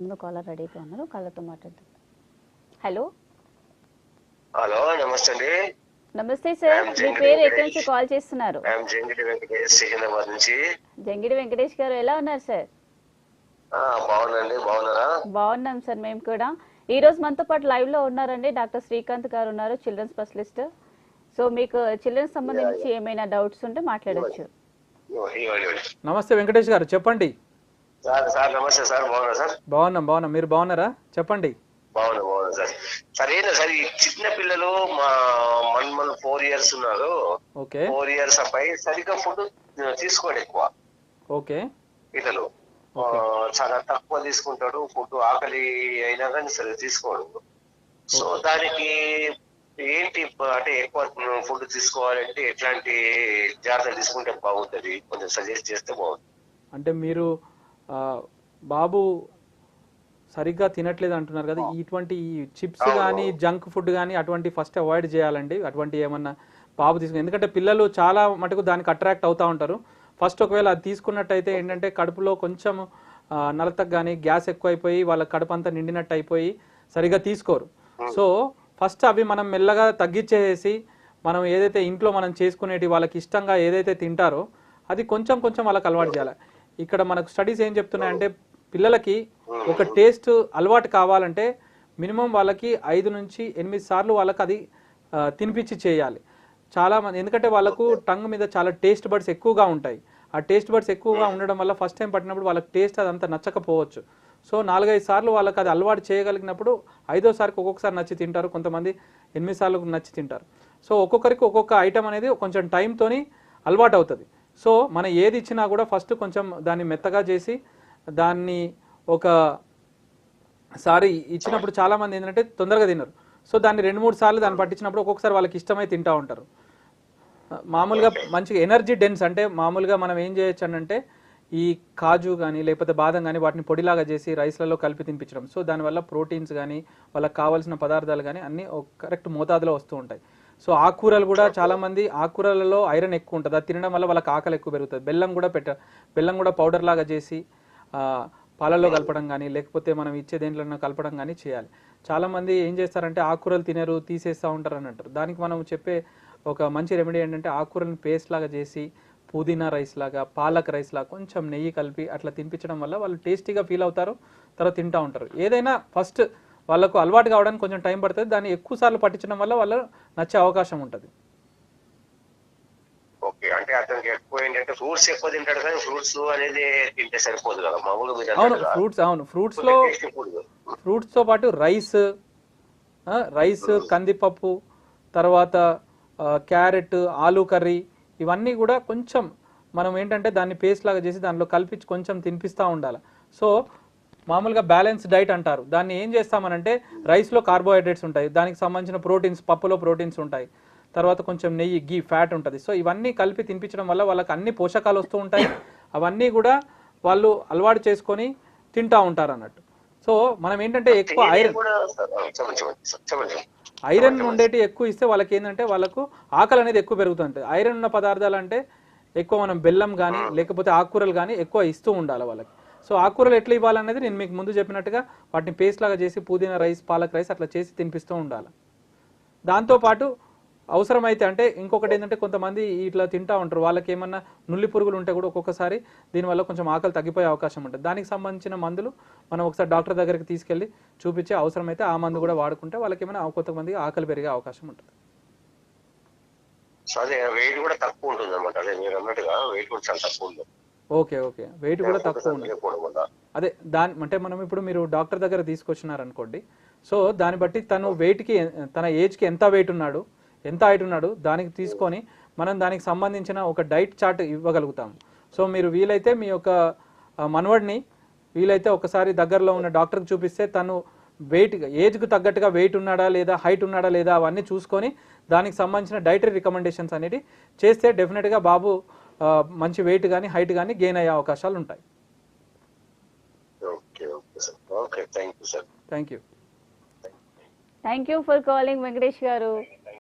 ముందు కాలర్ రెడీగా ఉన్నారు, కాలర్తో మాట్లాడదాం. హలో హలో, నమస్తే అండి. నమస్తే సార్, మీ పేరు ఎక్కడి నుంచి కాల్ చేస్తున్నారు? జంగిడి వెంకటేష్, సికింద్రాబాద్ నుంచి. జంగిడి వెంకటేష్ గారు ఎలా ఉన్నారు సార్? బాగున్నాండి, బాగున్నారా? బాగున్నాం సార్, మేము కూడా. ఈ రోజు మనతో పాటు లైవ్ లో ఉన్నారండి డాక్టర్ శ్రీకాంత్ గారు ఉన్నారు, చిల్డ్రన్ స్పెషలిస్ట్. సో మీకు చిల్డ్రన్స్ సంబంధించి ఏమైనా డౌట్స్ ఉంటే మాట్లాడొచ్చు. నమస్తే వెంకటేష్ గారు, చెప్పండి. సార్ నమస్తే సార్, బాగున్నా సార్? బాగున్నాం, మీరు బాగున్నారా? చెప్పండి. బాగున్నా సార్. సార్ ఏంటో సార్, ఈ చిన్న పిల్లలు మా 4 years ఉన్నారు. ఓకే. 4 years అబ్బాయి సరిగ్గా ఫుడ్ తీసుకోండి ఎక్కువ. ఓకే. పిల్లలు చాలా తక్కువ తీసుకుంటాడు ఫుడ్, ఆకలి అయినా కానీ సరే తీసుకోడు. సో దానికి ఏంటి అంటే ఎక్కువ ఫుడ్ తీసుకోవాలంటే ఎట్లాంటి జాగ్రత్తలు తీసుకుంటే బాగుంటుంది, కొంచెం సజెస్ట్ చేస్తే బాగుంటుంది. అంటే మీరు బాబు సరిగ్గా తినట్లేదు అంటున్నారు కదా, ఇటువంటి చిప్స్ కానీ జంక్ ఫుడ్ కానీ అటువంటి ఫస్ట్ అవాయిడ్ చేయాలండి. అటువంటి ఏమన్నా బాబు తీసుకుని, ఎందుకంటే పిల్లలు చాలా మటుకు దానికి అట్రాక్ట్ అవుతూ ఉంటారు. ఫస్ట్ ఒకవేళ అది తీసుకున్నట్టయితే ఏంటంటే కడుపులో కొంచెం నలతకు కానీ గ్యాస్ ఎక్కువైపోయి వాళ్ళ కడుపు అంతా నిండినట్టు అయిపోయి సరిగ్గా తీసుకోరు. సో ఫస్ట్ అవి మనం మెల్లగా తగ్గించేసి మనం ఏదైతే ఇంట్లో మనం చేసుకునేటి వాళ్ళకి ఇష్టంగా ఏదైతే తింటారో అది కొంచెం కొంచెం వాళ్ళకి అలవాటు చేయాలి. ఇక్కడ మనకు స్టడీస్ ఏం చెప్తున్నాయంటే పిల్లలకి ఒక టేస్ట్ అలవాటు కావాలంటే మినిమం వాళ్ళకి 5 నుంచి 8 సార్లు వాళ్ళకి అది తినిపించి చేయాలి. చాలామంది ఎందుకంటే వాళ్ళకు టంగ్ మీద చాలా టేస్ట్ బడ్స్ ఎక్కువగా ఉంటాయి. ఆ టేస్ట్ బడ్స్ ఎక్కువగా ఉండడం వల్ల ఫస్ట్ టైం పట్టినప్పుడు వాళ్ళకి టేస్ట్ అదంతా నచ్చకపోవచ్చు. సో 4-5 సార్లు వాళ్ళకి అది అలవాటు చేయగలిగినప్పుడు 5వ సారికి ఒక్కొక్కసారి నచ్చి తింటారు, కొంతమంది 8 సార్లు నచ్చి తింటారు. సో ఒక్కొక్కరికి ఒక్కొక్క ఐటమ్ అనేది కొంచెం టైంతోని అలవాటు అవుతుంది. సో మనం ఏది ఇచ్చినా కూడా ఫస్ట్ కొంచెం దాన్ని మెత్తగా చేసి దాన్ని ఒకసారి ఇచ్చినప్పుడు చాలామంది ఏంటంటే తొందరగా తినరు. సో దాన్ని 2-3 సార్లు దాన్ని పట్టించినప్పుడు ఒక్కొక్కసారి వాళ్ళకి ఇష్టమై తింటూ ఉంటారు. మామూలుగా మంచిగా ఎనర్జీ డెన్స్ అంటే మామూలుగా మనం ఏం చేయొచ్చు అంటే ఈ కాజు కానీ లేకపోతే బాదం కానీ వాటిని పొడిలాగా చేసి రైస్లలో కలిపి తినిపించడం. సో దానివల్ల ప్రోటీన్స్ కానీ వాళ్ళకి కావాల్సిన పదార్థాలు కానీ అన్నీ కరెక్ట్ మోతాదులో వస్తూ ఉంటాయి. సో ఆకుకూరలు కూడా చాలామంది ఆకుకూరలలో ఐరన్ ఎక్కువ ఉంటుంది, అది తినడం వల్ల వాళ్ళకి ఆకలి ఎక్కువ పెరుగుతుంది. బెల్లం కూడా పౌడర్ లాగా చేసి పాలల్లో కలపడం కానీ లేకపోతే మనం ఇచ్చే దేంట్లో కలపడం కానీ చేయాలి. చాలామంది ఏం చేస్తారంటే ఆకుకూరలు తినరు, తీసేస్తూ ఉంటారు అని అంటారు. దానికి మనం చెప్పే ఒక మంచి రెమెడీ ఏంటంటే ఆకుకూరలను పేస్ట్ లాగా చేసి పుదీనా రైస్ లాగా పాలక్ రైస్ లాగా కొంచెం నెయ్యి కలిపి అట్లా తినిపించడం వల్ల వాళ్ళు టేస్టీగా ఫీల్ అవుతారు, తర్వాత తింటూ ఉంటారు. ఏదైనా ఫస్ట్ వాళ్ళకు అలవాటు కావడానికి కొంచెం టైం పడుతుంది, దాన్ని ఎక్కువ సార్లు పట్టించడం వల్ల వాళ్ళు నచ్చే అవకాశం ఉంటుంది. ఓకే, అంటే అతనికి ఎక్కువ ఏంటంటే ఫ్రూట్స్ ఎక్కువ తింటాడు కానీ ఫ్రూట్స్ అనేది తింటే సరిపోదు కదా మామూలుగా. అవును ఫ్రూట్స్ తో పాటు రైస్ కందిపప్పు, తర్వాత క్యారెట్, ఆలూ కర్రీ, ఇవన్నీ కూడా కొంచెం మనం ఏంటంటే దాన్ని పేస్ట్ లాగా చేసి దానిలో కలిపించి కొంచెం తినిపిస్తూ ఉండాలి. సో మామూలుగా బ్యాలెన్స్ డైట్ అంటారు. దాన్ని ఏం చేస్తామనంటే రైస్లో కార్బోహైడ్రేట్స్ ఉంటాయి, దానికి సంబంధించిన ప్రోటీన్స్, పప్పులో ప్రోటీన్స్ ఉంటాయి, తర్వాత కొంచెం నెయ్యి, గీ, ఫ్యాట్ ఉంటుంది. సో ఇవన్నీ కలిపి తినిపించడం వల్ల వాళ్ళకి అన్ని పోషకాలు వస్తూ ఉంటాయి. అవన్నీ కూడా వాళ్ళు అలవాటు చేసుకొని తింటూ ఉంటారు అన్నట్టు. సో మనం ఏంటంటే ఎక్కువ ఐరన్ ఉండేటి ఎక్కువ ఇస్తే వాళ్ళకి ఏంటంటే వాళ్ళకు ఆకలి అనేది ఎక్కువ పెరుగుతుంది. ఐరన్ ఉన్న పదార్థాలు అంటే ఎక్కువ మనం బెల్లం కానీ లేకపోతే ఆకుకూరలు కానీ ఎక్కువ ఇస్తూ ఉండాలి వాళ్ళకి. సో ఆకుకూరలు ఎట్లా ఇవ్వాలనేది నేను మీకు ముందు చెప్పినట్టుగా వాటిని పేస్ట్ లాగా చేసి పుదీనా రైస్, పాలక్ రైస్ అట్లా చేసి తినిపిస్తూ ఉండాలి. దాంతోపాటు అవసరమైతే అంటే ఇంకొకటి ఏంటంటే కొంతమంది ఇట్లా తింటూ ఉంటారు, వాళ్ళకి ఏమన్నా నుల్లి పురుగులు ఉంటే కూడా ఒక్కొక్కసారి దీనివల్ల కొంచెం ఆకలి తగ్గిపోయే అవకాశం ఉంటుంది. దానికి సంబంధించిన మందులు మనం ఒకసారి డాక్టర్ దగ్గరికి తీసుకెళ్ళి చూపించి అవసరమైతే ఆ మందు కూడా వాడుకుంటే వాళ్ళకి ఏమైనా కొంతమంది ఆకలి పెరిగే అవకాశం ఉంటుంది. ఓకే, వెయిట్ కూడా తక్కువ ఉంటుంది. అదే దాని అంటే మనం ఇప్పుడు మీరు డాక్టర్ దగ్గర తీసుకొచ్చినారనుకోండి, సో దాన్ని బట్టి తను వెయిట్కి, తన ఏజ్కి ఎంత వెయిట్ ఉన్నాడు, ఎంత హైట్ ఉన్నాడు దానికి తీసుకొని మనం దానికి సంబంధించిన ఒక డైట్ చార్ట్ ఇవ్వగలుగుతాము. సో మీరు వీలైతే మీ యొక్క మనవడిని వీలైతే ఒకసారి దగ్గరలో ఉన్న డాక్టర్కి చూపిస్తే తను ఏజ్కి తగ్గట్టుగా వెయిట్ ఉన్నాడా లేదా, హైట్ ఉన్నాడా లేదా అవన్నీ చూసుకొని దానికి సంబంధించిన డైటరీ రికమెండేషన్స్ అనేది చేస్తే డెఫినెట్గా బాబు మంచి వెయిట్ కానీ హైట్ కానీ గెయిన్ అయ్యే అవకాశాలు ఉంటాయి. Thank you for calling Venkatesh గారు.